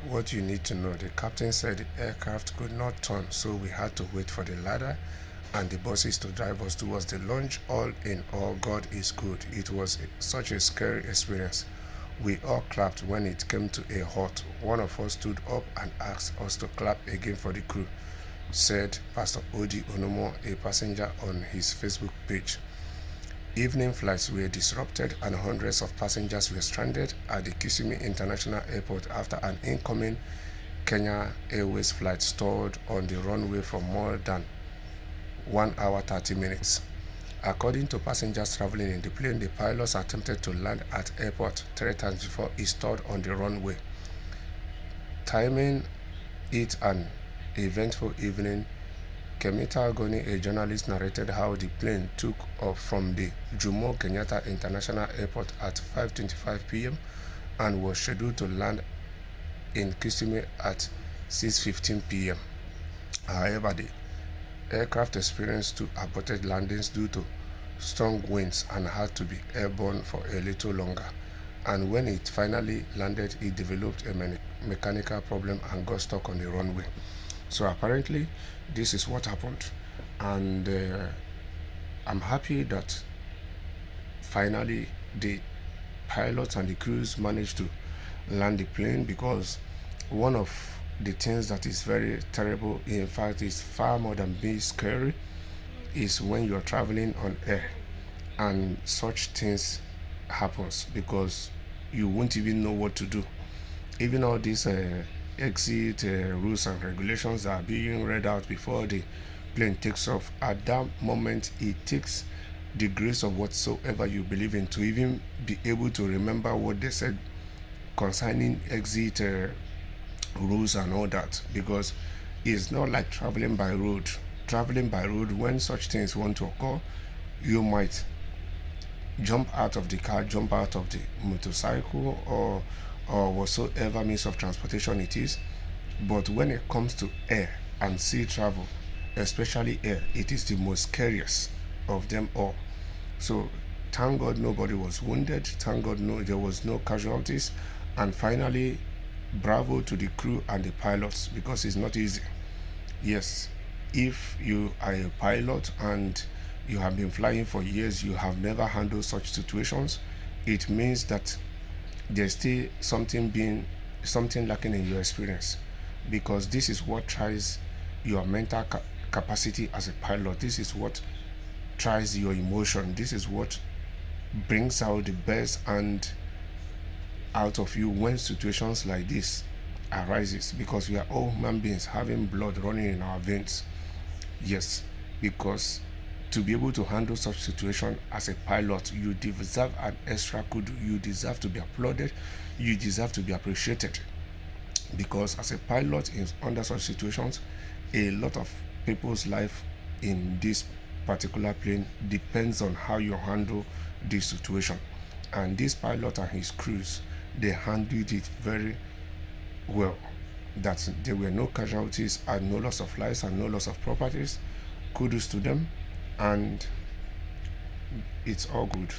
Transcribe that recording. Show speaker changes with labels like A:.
A: What you need to know, the captain said the aircraft could not turn, so we had to wait for the ladder and the buses to drive us towards the launch. All in all, God is good. It was such a scary experience. We all clapped when it came to a halt. One of us stood up and asked us to clap again for the crew, said Pastor Odi Onomo, a passenger, on his Facebook page. Evening flights were disrupted and hundreds of passengers were stranded at the Kisumu International Airport after an incoming Kenya Airways flight stalled on the runway for more than 1 hour 30 minutes. According to passengers traveling in the plane, the pilots attempted to land at airport 3 times before it stalled on the runway, timing it an eventful evening. Kemita Goni, a journalist, narrated how the plane took off from the Jomo Kenyatta International Airport at 5:25 p.m. and was scheduled to land in Kisumu at 6:15 p.m. However, the aircraft experienced 2 aborted landings due to strong winds and had to be airborne for a little longer. And when it finally landed, it developed a mechanical problem and got stuck on the runway. So apparently, this is what happened, and I'm happy that finally the pilots and the crews managed to land the plane, because one of the things that is very terrible, in fact is far more than being scary, is when you're traveling on air and such things happens, because you won't even know what to do. Even all these exit rules and regulations that are being read out before the plane takes off, at that moment it takes the grace of whatsoever you believe in to even be able to remember what they said concerning exit rules and all that, because it's not like traveling by road. Traveling by road, when such things want to occur, you might jump out of the car, jump out of the motorcycle, or whatsoever means of transportation it is. But when it comes to air and sea travel, especially air, it is the most scariest of them all. So thank God nobody was wounded, thank God there was no casualties, and finally bravo to the crew and the pilots, because it's not easy. Yes, if you are a pilot and you have been flying for years, you have never handled such situations, it means that there's still something lacking in your experience, because this is what tries your mental capacity as a pilot. This is what tries your emotion. This is what brings out the best and out of you when situations like this arises, because we are all human beings having blood running in our veins. Yes, because to be able to handle such situation as a pilot, you deserve an extra kudu. You deserve to be applauded. You deserve to be appreciated, because as a pilot under such situations, a lot of people's life in this particular plane depends on how you handle this situation. And this pilot and his crews, they handled it very well, that there were no casualties and no loss of lives and no loss of properties. Kudos to them, and it's all good.